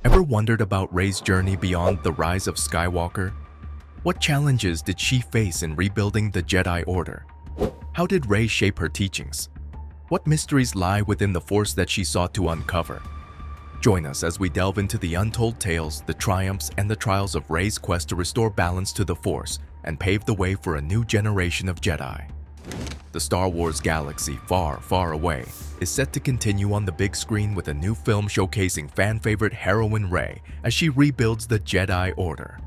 Ever wondered about Rey's journey beyond the rise of Skywalker? What challenges did she face in rebuilding the Jedi Order? How did Rey shape her teachings? What mysteries lie within the Force that she sought to uncover? Join us as we delve into the untold tales, the triumphs, and the trials of Rey's quest to restore balance to the Force and pave the way for a new generation of Jedi. The Star Wars galaxy, far, far away, is set to continue on the big screen with a new film showcasing fan-favorite heroine Rey as she rebuilds the Jedi Order.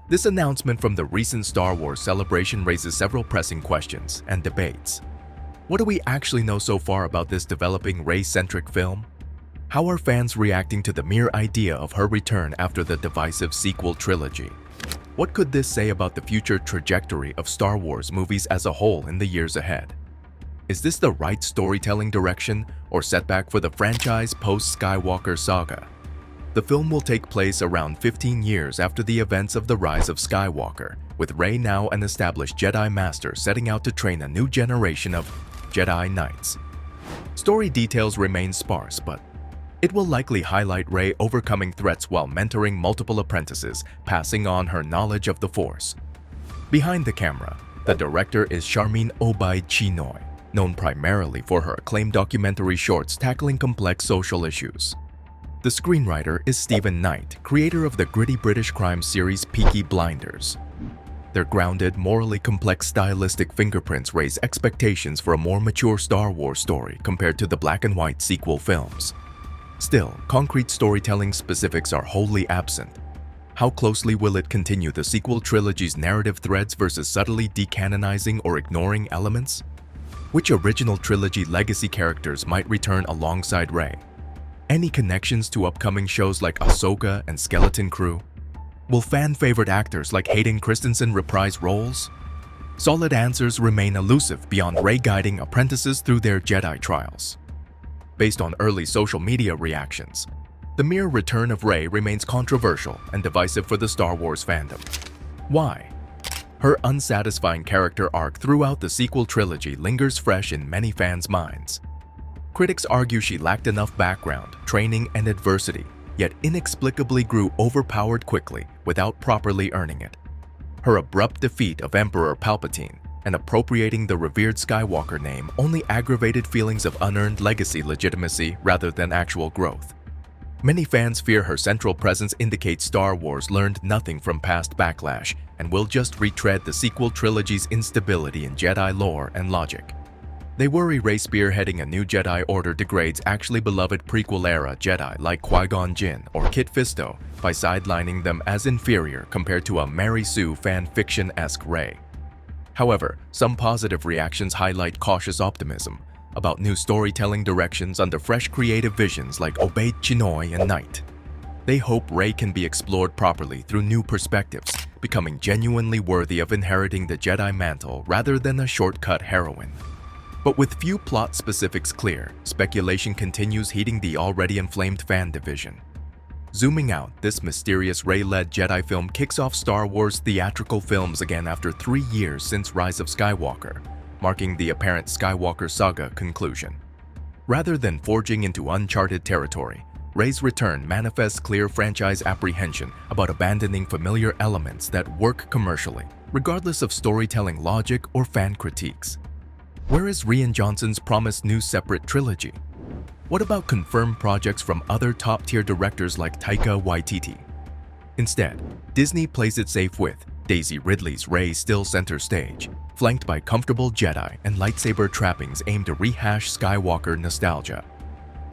This announcement from the recent Star Wars celebration raises several pressing questions and debates. What do we actually know so far about this developing Rey-centric film? How are fans reacting to the mere idea of her return after the divisive sequel trilogy? What could this say about the future trajectory of Star Wars movies as a whole in the years ahead? Is this the right storytelling direction or setback for the franchise post-Skywalker saga? The film will take place around 15 years after the events of the rise of Skywalker, with Rey now an established Jedi Master setting out to train a new generation of Jedi Knights. Story details remain sparse, but it will likely highlight Rey overcoming threats while mentoring multiple apprentices, passing on her knowledge of the Force. Behind the camera, the director is Charmin Obaid-Chinoy, known primarily for her acclaimed documentary shorts tackling complex social issues. The screenwriter is Stephen Knight, creator of the gritty British crime series Peaky Blinders. Their grounded, morally complex stylistic fingerprints raise expectations for a more mature Star Wars story compared to the black-and-white sequel films. Still, concrete storytelling specifics are wholly absent. How closely will it continue the sequel trilogy's narrative threads versus subtly decanonizing or ignoring elements? Which original trilogy legacy characters might return alongside Rey? Any connections to upcoming shows like Ahsoka and Skeleton Crew? Will fan-favorite actors like Hayden Christensen reprise roles? Solid answers remain elusive beyond Rey guiding apprentices through their Jedi trials. Based on early social media reactions, the mere return of Rey remains controversial and divisive for the Star Wars fandom. Why? Her unsatisfying character arc throughout the sequel trilogy lingers fresh in many fans' minds. Critics argue she lacked enough background, training, and adversity, yet inexplicably grew overpowered quickly without properly earning it. Her abrupt defeat of Emperor Palpatine and appropriating the revered Skywalker name only aggravated feelings of unearned legacy legitimacy rather than actual growth. Many fans fear her central presence indicates Star Wars learned nothing from past backlash and will just retread the sequel trilogy's instability in Jedi lore and logic. They worry Rey spearheading a new Jedi Order degrades actually beloved prequel-era Jedi like Qui-Gon Jinn or Kit Fisto by sidelining them as inferior compared to a Mary Sue fan fiction-esque Rey. However, some positive reactions highlight cautious optimism about new storytelling directions under fresh creative visions like Obaid-Chinoy and Knight. They hope Rey can be explored properly through new perspectives, becoming genuinely worthy of inheriting the Jedi mantle rather than a shortcut heroine. But with few plot specifics clear, speculation continues heating the already inflamed fan division. Zooming out, this mysterious Rey-led Jedi film kicks off Star Wars theatrical films again after 3 years since Rise of Skywalker, marking the apparent Skywalker saga conclusion. Rather than forging into uncharted territory, Rey's return manifests clear franchise apprehension about abandoning familiar elements that work commercially, regardless of storytelling logic or fan critiques. Where is Rian Johnson's promised new separate trilogy? What about confirmed projects from other top-tier directors like Taika Waititi? Instead, Disney plays it safe with Daisy Ridley's Rey still center stage, flanked by comfortable Jedi and lightsaber trappings aimed to rehash Skywalker nostalgia.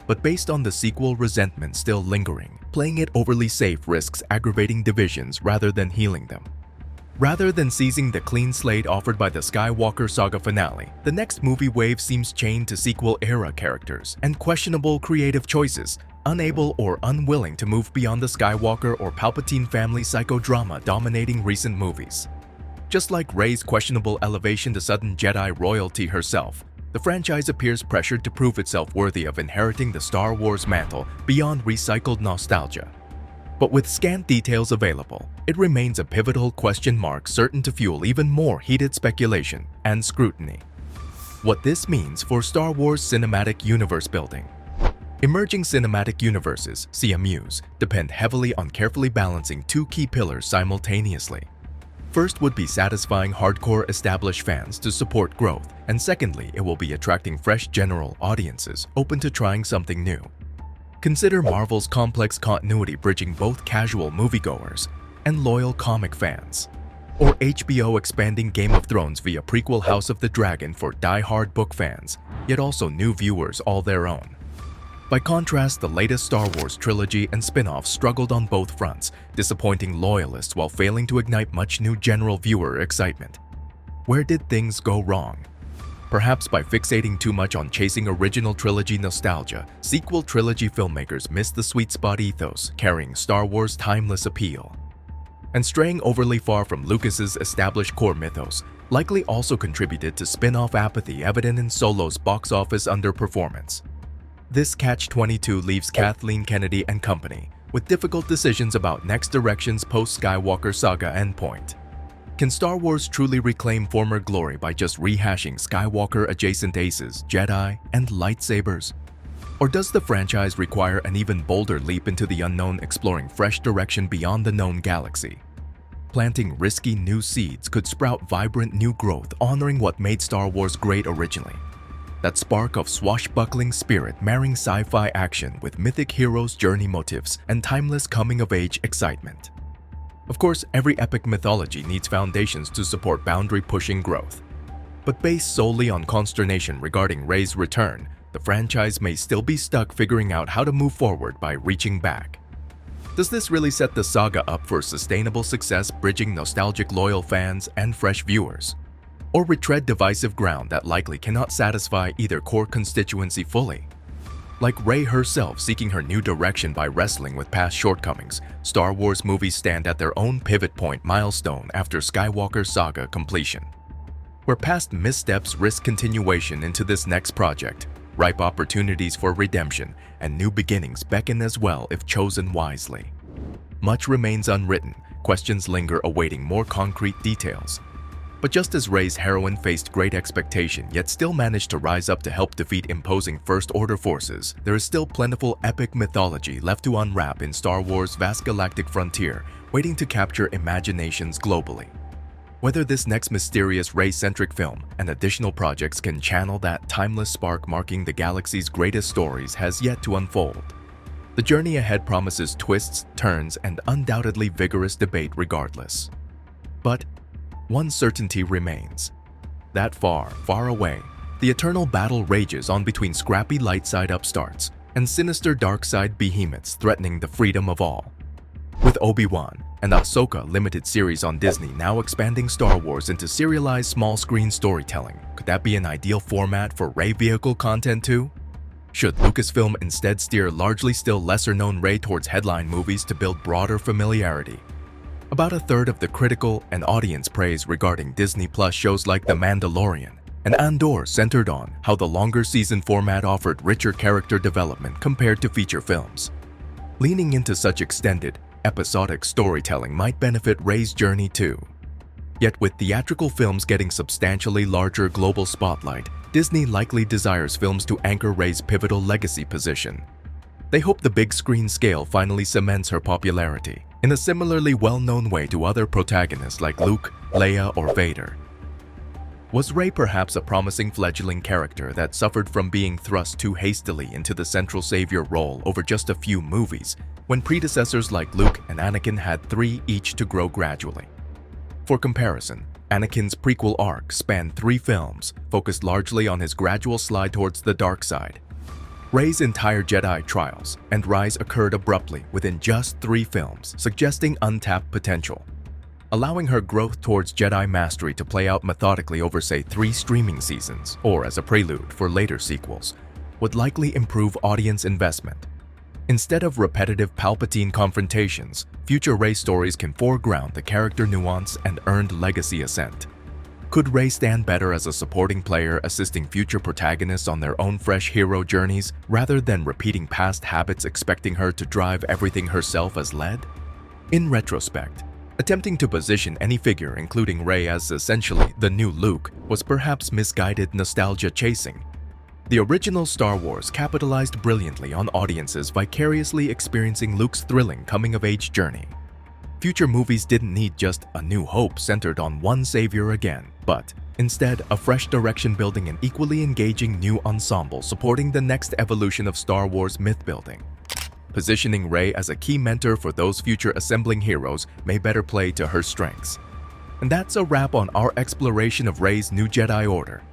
But based on the sequel resentment still lingering, playing it overly safe risks aggravating divisions rather than healing them. Rather than seizing the clean slate offered by the Skywalker saga finale, the next movie wave seems chained to sequel-era characters and questionable creative choices, unable or unwilling to move beyond the Skywalker or Palpatine family psychodrama dominating recent movies. Just like Rey's questionable elevation to sudden Jedi royalty herself, the franchise appears pressured to prove itself worthy of inheriting the Star Wars mantle beyond recycled nostalgia. But with scant details available, it remains a pivotal question mark certain to fuel even more heated speculation and scrutiny. What this means for Star Wars cinematic universe building. Emerging cinematic universes, CMUs, depend heavily on carefully balancing two key pillars simultaneously. First would be satisfying hardcore established fans to support growth, and secondly, it will be attracting fresh general audiences open to trying something new. Consider Marvel's complex continuity bridging both casual moviegoers and loyal comic fans, or HBO expanding Game of Thrones via prequel House of the Dragon for die-hard book fans, yet also new viewers all their own. By contrast, the latest Star Wars trilogy and spin-offs struggled on both fronts, disappointing loyalists while failing to ignite much new general viewer excitement. Where did things go wrong? Perhaps by fixating too much on chasing original trilogy nostalgia, sequel trilogy filmmakers missed the sweet spot ethos carrying Star Wars' timeless appeal. And straying overly far from Lucas's established core mythos likely also contributed to spin-off apathy evident in Solo's box office underperformance. This catch-22 leaves Kathleen Kennedy and company with difficult decisions about next direction's post-Skywalker saga endpoint. Can Star Wars truly reclaim former glory by just rehashing Skywalker-adjacent aces, Jedi, and lightsabers? Or does the franchise require an even bolder leap into the unknown, exploring fresh direction beyond the known galaxy? Planting risky new seeds could sprout vibrant new growth honoring what made Star Wars great originally. That spark of swashbuckling spirit marrying sci-fi action with mythic heroes' journey motifs and timeless coming-of-age excitement. Of course, every epic mythology needs foundations to support boundary-pushing growth. But based solely on consternation regarding Rey's return, the franchise may still be stuck figuring out how to move forward by reaching back. Does this really set the saga up for sustainable success, bridging nostalgic loyal fans and fresh viewers? Or retread divisive ground that likely cannot satisfy either core constituency fully? Like Rey herself seeking her new direction by wrestling with past shortcomings, Star Wars movies stand at their own pivot point milestone after Skywalker saga completion, where past missteps risk continuation into this next project. Ripe opportunities for redemption and new beginnings beckon as well if chosen wisely. Much remains unwritten, questions linger awaiting more concrete details. But just as Rey's heroine faced great expectation yet still managed to rise up to help defeat imposing First Order forces, there is still plentiful epic mythology left to unwrap in Star Wars' vast galactic frontier, waiting to capture imaginations globally. Whether this next mysterious Rey-centric film and additional projects can channel that timeless spark marking the galaxy's greatest stories has yet to unfold. The journey ahead promises twists, turns, and undoubtedly vigorous debate regardless. But one certainty remains. That far, far away, the eternal battle rages on between scrappy light side upstarts and sinister dark side behemoths threatening the freedom of all. With Obi-Wan and Ahsoka limited series on Disney now expanding Star Wars into serialized small-screen storytelling, could that be an ideal format for Rey vehicle content too? Should Lucasfilm instead steer largely still lesser-known Rey towards headline movies to build broader familiarity? About a third of the critical and audience praise regarding Disney Plus shows like The Mandalorian and Andor centered on how the longer season format offered richer character development compared to feature films. Leaning into such extended, episodic storytelling might benefit Rey's journey too. Yet with theatrical films getting substantially larger global spotlight, Disney likely desires films to anchor Rey's pivotal legacy position. They hope the big screen scale finally cements her popularity in a similarly well-known way to other protagonists like Luke, Leia, or Vader. Was Rey perhaps a promising fledgling character that suffered from being thrust too hastily into the central savior role over just a few movies, when predecessors like Luke and Anakin had 3 each to grow gradually? For comparison, Anakin's prequel arc spanned 3 films, focused largely on his gradual slide towards the dark side. Rey's entire Jedi trials and rise occurred abruptly within just 3 films, suggesting untapped potential. Allowing her growth towards Jedi mastery to play out methodically over, say, 3 streaming seasons, or as a prelude for later sequels, would likely improve audience investment. Instead of repetitive Palpatine confrontations, future Rey stories can foreground the character nuance and earned legacy ascent. Could Rey stand better as a supporting player assisting future protagonists on their own fresh hero journeys rather than repeating past habits expecting her to drive everything herself as led? In retrospect, attempting to position any figure including Rey as essentially the new Luke was perhaps misguided nostalgia chasing. The original Star Wars capitalized brilliantly on audiences vicariously experiencing Luke's thrilling coming-of-age journey. Future movies didn't need just A New Hope centered on one savior again, but instead a fresh direction building an equally engaging new ensemble supporting the next evolution of Star Wars myth-building. Positioning Rey as a key mentor for those future assembling heroes may better play to her strengths. And that's a wrap on our exploration of Rey's new Jedi Order.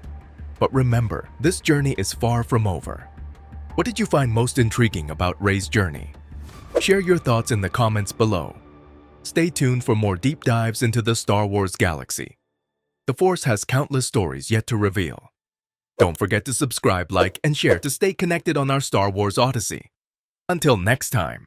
But remember, this journey is far from over. What did you find most intriguing about Rey's journey? Share your thoughts in the comments below. Stay tuned for more deep dives into the Star Wars galaxy. The Force has countless stories yet to reveal. Don't forget to subscribe, like, and share to stay connected on our Star Wars Odyssey. Until next time.